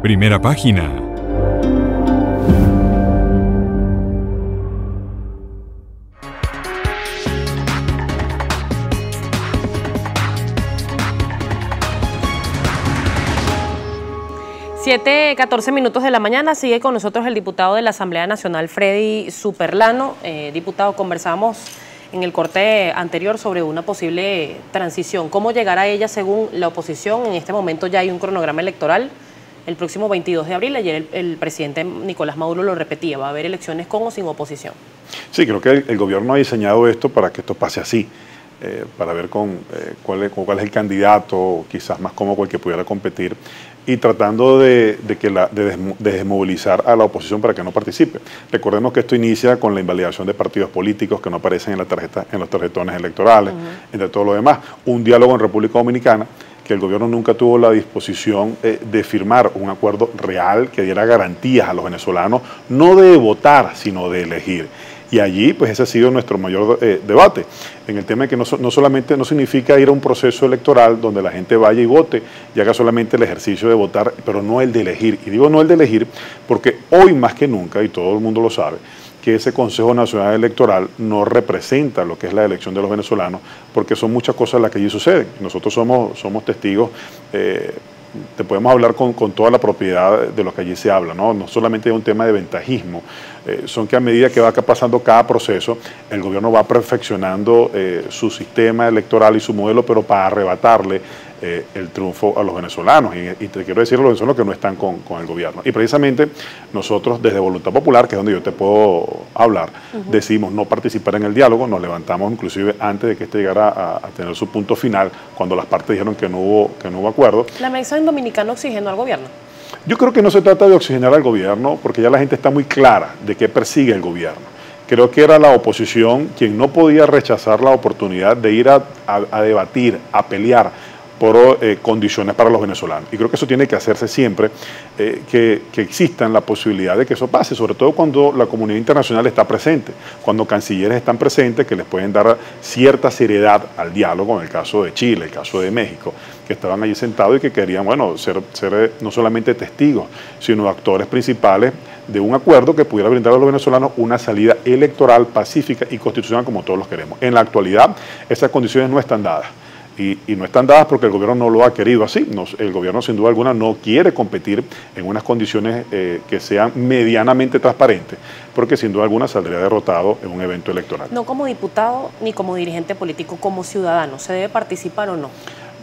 Primera página. Siete, 14 minutos de la mañana, sigue con nosotros el diputado de la Asamblea Nacional, Freddy Superlano. Diputado, conversamos en el corte anterior sobre una posible transición. ¿Cómo llegar a ella según la oposición? En este momento ya hay un cronograma electoral. El próximo 22 de abril, ayer el presidente Nicolás Maduro lo repetía, va a haber elecciones con o sin oposición. Sí, creo que el gobierno ha diseñado esto para que esto pase así. Para ver cuál es el candidato, quizás más cómodo el que pudiera competir, y tratando de desmovilizar a la oposición para que no participe. Recordemos que esto inicia con la invalidación de partidos políticos que no aparecen en los tarjetones electorales, entre todo lo demás. Un diálogo en República Dominicana que el gobierno nunca tuvo la disposición de firmar un acuerdo real que diera garantías a los venezolanos, no de votar, sino de elegir. Y allí, pues ese ha sido nuestro mayor debate, en el tema de que no solamente no significa ir a un proceso electoral donde la gente vaya y vote y haga solamente el ejercicio de votar, pero no el de elegir. Y digo no el de elegir porque hoy más que nunca, y todo el mundo lo sabe, que ese Consejo Nacional Electoral no representa lo que es la elección de los venezolanos, porque son muchas cosas las que allí suceden. Nosotros somos testigos. Te podemos hablar con toda la propiedad de lo que allí se habla, ¿no? No solamente es un tema de ventajismo, son que a medida que va pasando cada proceso, el gobierno va perfeccionando su sistema electoral y su modelo, pero para arrebatarle el triunfo a los venezolanos. Y te quiero decir a los venezolanos que no están con el gobierno. Y precisamente nosotros desde Voluntad Popular, que es donde yo te puedo hablar, decidimos no participar en el diálogo, nos levantamos inclusive antes de que este llegara a tener su punto final, cuando las partes dijeron que no hubo acuerdo. ¿La mesa en Dominicano oxigenó al gobierno? Yo creo que no se trata de oxigenar al gobierno, porque ya la gente está muy clara de qué persigue el gobierno. Creo que era la oposición quien no podía rechazar la oportunidad de ir a debatir, a pelear por condiciones para los venezolanos. Y creo que eso tiene que hacerse siempre, que exista la posibilidad de que eso pase, sobre todo cuando la comunidad internacional está presente, cuando cancilleres están presentes que les pueden dar cierta seriedad al diálogo, en el caso de Chile, el caso de México, que estaban allí sentados y que querían, bueno, ser no solamente testigos, sino actores principales de un acuerdo que pudiera brindar a los venezolanos una salida electoral pacífica y constitucional como todos los queremos. En la actualidad, esas condiciones no están dadas. Y no están dadas porque el gobierno no lo ha querido así. El gobierno sin duda alguna no quiere competir en unas condiciones que sean medianamente transparentes, porque sin duda alguna saldría derrotado en un evento electoral. No como diputado ni como dirigente político, como ciudadano, ¿se debe participar o no?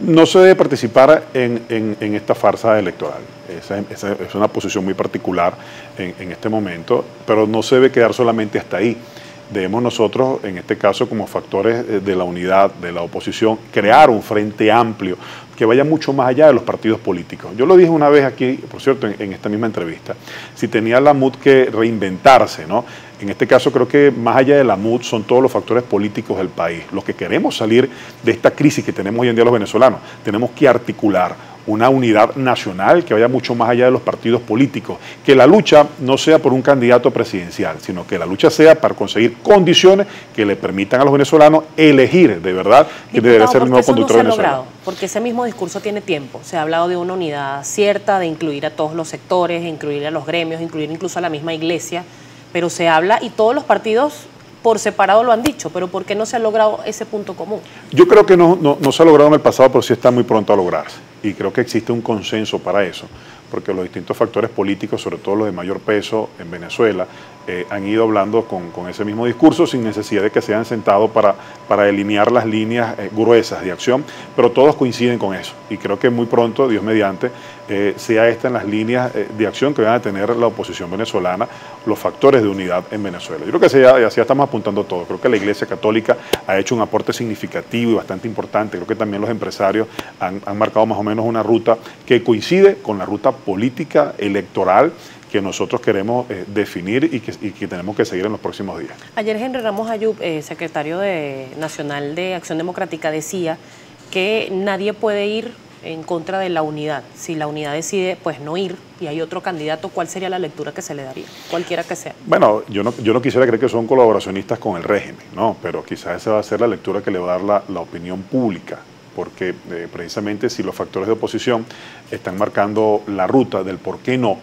No se debe participar en esta farsa electoral. Esa es una posición muy particular en este momento, pero no se debe quedar solamente hasta ahí. Debemos nosotros, en este caso, como factores de la unidad, de la oposición, crear un frente amplio que vaya mucho más allá de los partidos políticos. Yo lo dije una vez aquí, por cierto, en esta misma entrevista, si tenía la MUD que reinventarse, ¿no? En este caso creo que más allá de la MUD son todos los factores políticos del país. Los que queremos salir de esta crisis que tenemos hoy en día los venezolanos, tenemos que articular una unidad nacional que vaya mucho más allá de los partidos políticos, que la lucha no sea por un candidato presidencial, sino que la lucha sea para conseguir condiciones que le permitan a los venezolanos elegir de verdad que debe ser el nuevo conductor venezolano. Porque ese mismo discurso tiene tiempo, se ha hablado de una unidad cierta, de incluir a todos los sectores, incluir a los gremios, incluir incluso a la misma iglesia, pero se habla y todos los partidos por separado lo han dicho, pero ¿por qué no se ha logrado ese punto común? Yo creo que no se ha logrado en el pasado, pero sí está muy pronto a lograrse. Y creo que existe un consenso para eso, porque los distintos factores políticos, sobre todo los de mayor peso en Venezuela, han ido hablando con ese mismo discurso sin necesidad de que se hayan sentado para delinear las líneas gruesas de acción, pero todos coinciden con eso. Y creo que muy pronto, Dios mediante, sea esta en las líneas de acción que van a tener la oposición venezolana, los factores de unidad en Venezuela. Yo creo que así estamos apuntando todo. Creo que la Iglesia Católica ha hecho un aporte significativo y bastante importante. Creo que también los empresarios han marcado más o menos una ruta que coincide con la ruta política electoral que nosotros queremos definir y que tenemos que seguir en los próximos días. Ayer Henry Ramos Ayub, secretario nacional de Acción Democrática, decía que nadie puede ir en contra de la unidad. Si la unidad decide pues no ir y hay otro candidato, ¿cuál sería la lectura que se le daría? Cualquiera que sea. Bueno, yo no quisiera creer que son colaboracionistas con el régimen, ¿no? Pero quizás esa va a ser la lectura que le va a dar la opinión pública, porque precisamente si los factores de oposición están marcando la ruta del por qué no,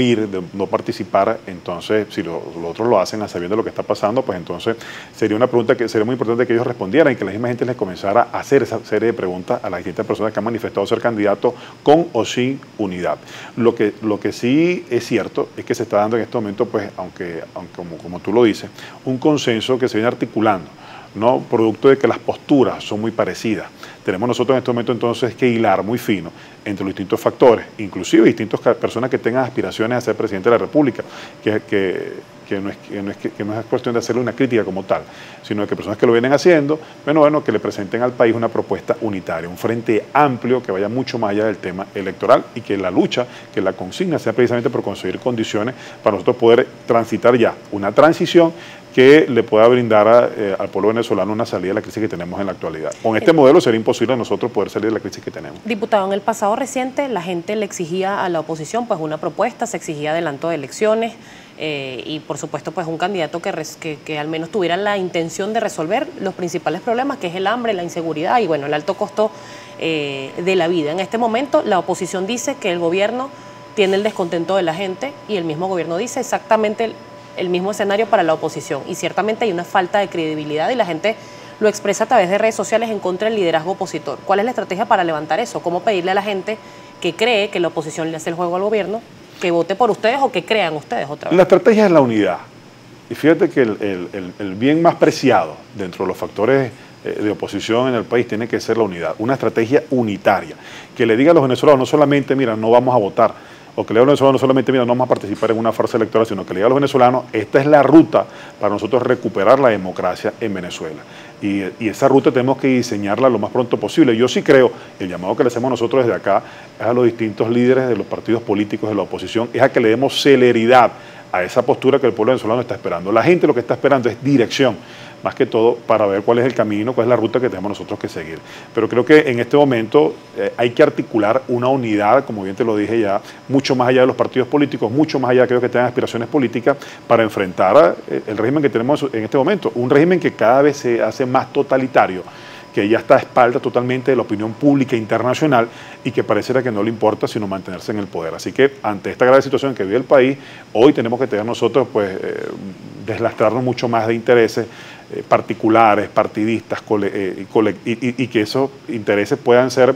ir, de no participar, entonces si los otros lo hacen a sabiendo lo que está pasando, pues entonces sería una pregunta que sería muy importante que ellos respondieran y que la misma gente les comenzara a hacer esa serie de preguntas a las distintas personas que han manifestado ser candidatos con o sin unidad. Lo que sí es cierto es que se está dando en este momento, pues aunque como tú lo dices, un consenso que se viene articulando, ¿no? Producto de que las posturas son muy parecidas. Tenemos nosotros en este momento entonces que hilar muy fino entre los distintos factores, inclusive distintas personas que tengan aspiraciones a ser presidente de la República, que no es cuestión de hacerle una crítica como tal, sino que personas que lo vienen haciendo, bueno, que le presenten al país una propuesta unitaria, un frente amplio que vaya mucho más allá del tema electoral y que la lucha, que la consigna sea precisamente por conseguir condiciones para nosotros poder transitar ya una transición que le pueda brindar al pueblo venezolano una salida de la crisis que tenemos en la actualidad. Con este modelo sería imposible a nosotros poder salir de la crisis que tenemos. Diputado, en el pasado reciente la gente le exigía a la oposición pues una propuesta, se exigía adelanto de elecciones y por supuesto pues un candidato que al menos tuviera la intención de resolver los principales problemas, que es el hambre, la inseguridad y bueno, el alto costo de la vida. En este momento la oposición dice que el gobierno tiene el descontento de la gente y el mismo gobierno dice exactamente el mismo escenario para la oposición y ciertamente hay una falta de credibilidad y la gente lo expresa a través de redes sociales en contra del liderazgo opositor. ¿Cuál es la estrategia para levantar eso? ¿Cómo pedirle a la gente que cree que la oposición le hace el juego al gobierno que vote por ustedes o que crean ustedes otra vez? La estrategia es la unidad. Y fíjate que el bien más preciado dentro de los factores de oposición en el país tiene que ser la unidad. Una estrategia unitaria. Que le diga a los venezolanos no solamente, mira, no vamos a votar, o que le diga a los venezolanos no solamente, mira, no vamos a participar en una farsa electoral, sino que le diga a los venezolanos, esta es la ruta para nosotros recuperar la democracia en Venezuela. Y esa ruta tenemos que diseñarla lo más pronto posible. Yo sí creo, el llamado que le hacemos nosotros desde acá es a los distintos líderes de los partidos políticos de la oposición, es a que le demos celeridad a esa postura que el pueblo venezolano está esperando. La gente lo que está esperando es dirección, más que todo para ver cuál es el camino, cuál es la ruta que tenemos nosotros que seguir. Pero creo que en este momento hay que articular una unidad, como bien te lo dije ya, mucho más allá de los partidos políticos, mucho más allá de aquellos que tengan aspiraciones políticas, para enfrentar el régimen que tenemos en este momento. Un régimen que cada vez se hace más totalitario, que ya está a espaldas totalmente de la opinión pública internacional y que pareciera que no le importa sino mantenerse en el poder. Así que ante esta grave situación que vive el país, hoy tenemos que tener nosotros pues deslastrarnos mucho más de intereses particulares, partidistas y que esos intereses puedan ser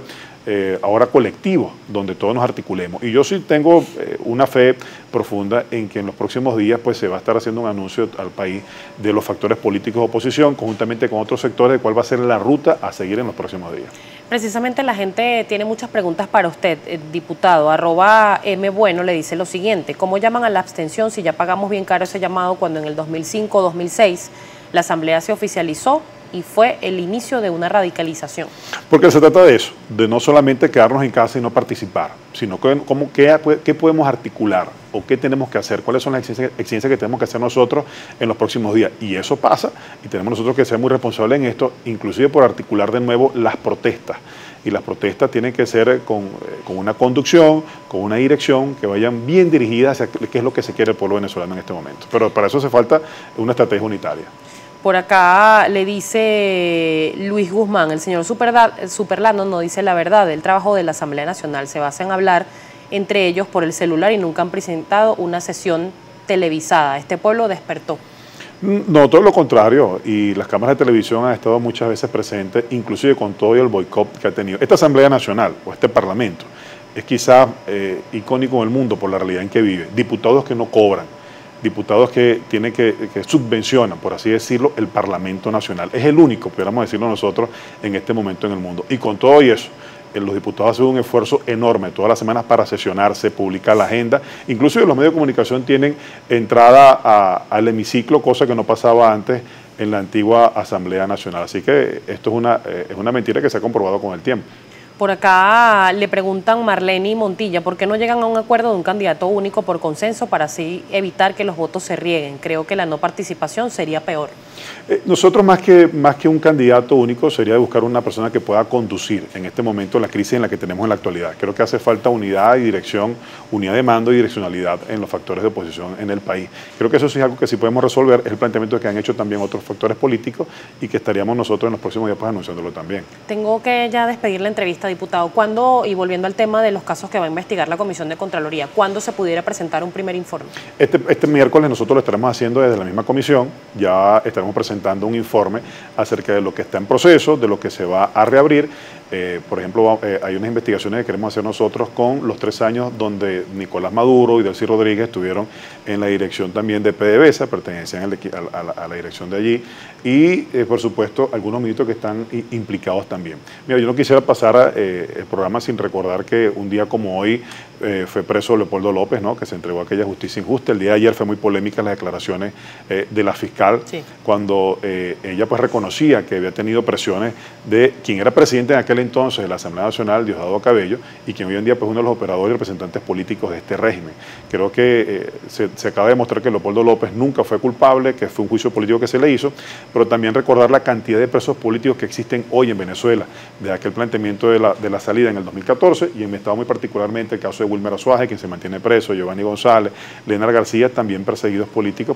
ahora colectivos, donde todos nos articulemos. Y yo sí tengo una fe profunda en que en los próximos días pues se va a estar haciendo un anuncio al país de los factores políticos de oposición, conjuntamente con otros sectores, de cuál va a ser la ruta a seguir en los próximos días. Precisamente la gente tiene muchas preguntas para usted, diputado. @mbueno le dice lo siguiente: ¿cómo llaman a la abstención si ya pagamos bien caro ese llamado cuando en el 2005-2006 la Asamblea se oficializó y fue el inicio de una radicalización? Porque se trata de eso, de no solamente quedarnos en casa y no participar, sino qué podemos articular o qué tenemos que hacer, cuáles son las exigencias que tenemos que hacer nosotros en los próximos días. Y eso pasa, y tenemos nosotros que ser muy responsables en esto, inclusive por articular de nuevo las protestas. Y las protestas tienen que ser con una conducción, con una dirección, que vayan bien dirigidas hacia qué es lo que se quiere el pueblo venezolano en este momento. Pero para eso hace falta una estrategia unitaria. Por acá le dice Luis Guzmán: el señor Superlano no dice la verdad. El trabajo de la Asamblea Nacional se basa en hablar entre ellos por el celular y nunca han presentado una sesión televisada. Este pueblo despertó. No, todo lo contrario, y las cámaras de televisión han estado muchas veces presentes, inclusive con todo el boicot que ha tenido. Esta Asamblea Nacional, o este Parlamento, es quizás icónico en el mundo por la realidad en que vive. Diputados que no cobran, diputados que tienen que subvencionan, por así decirlo, el Parlamento Nacional. Es el único, pudiéramos decirlo nosotros, en este momento en el mundo. Y con todo y eso, los diputados hacen un esfuerzo enorme todas las semanas para sesionarse, publicar la agenda. Inclusive los medios de comunicación tienen entrada al hemiciclo, cosa que no pasaba antes en la antigua Asamblea Nacional. Así que esto es una mentira que se ha comprobado con el tiempo. Por acá le preguntan Marlene Montilla, ¿por qué no llegan a un acuerdo de un candidato único por consenso para así evitar que los votos se rieguen? Creo que la no participación sería peor. Nosotros más que un candidato único sería buscar una persona que pueda conducir en este momento la crisis en la que tenemos en la actualidad. Creo que hace falta unidad y dirección, unidad de mando y direccionalidad en los factores de oposición en el país. Creo que eso sí es algo que sí podemos resolver, es el planteamiento que han hecho también otros factores políticos y que estaríamos nosotros en los próximos días pues anunciándolo también. Tengo que ya despedir la entrevista, diputado. ¿Cuándo, y volviendo al tema de los casos que va a investigar la Comisión de Contraloría, cuándo se pudiera presentar un primer informe? Este miércoles nosotros lo estaremos haciendo desde la misma comisión, ya estaremos presentando un informe acerca de lo que está en proceso, de lo que se va a reabrir. Por ejemplo, hay unas investigaciones que queremos hacer nosotros con los 3 años donde Nicolás Maduro y Delcy Rodríguez estuvieron en la dirección también de PDVSA, pertenecían a la dirección de allí, y por supuesto algunos ministros que están implicados también. Mira, yo no quisiera pasar el programa sin recordar que un día como hoy fue preso Leopoldo López, ¿no?, que se entregó a aquella justicia injusta. El día de ayer fue muy polémica las declaraciones de la fiscal, sí, cuando ella pues reconocía que había tenido presiones de quien era presidente en aquel entonces de la Asamblea Nacional, Diosdado Cabello, y quien hoy en día pues uno de los operadores y representantes políticos de este régimen. Creo que se acaba de demostrar que Leopoldo López nunca fue culpable, que fue un juicio político que se le hizo, pero también recordar la cantidad de presos políticos que existen hoy en Venezuela, de aquel planteamiento de la salida en el 2014, y en mi estado muy particularmente el caso de Wilmer Azuaje, quien se mantiene preso, Giovanni González, Leonard García, también perseguidos políticos.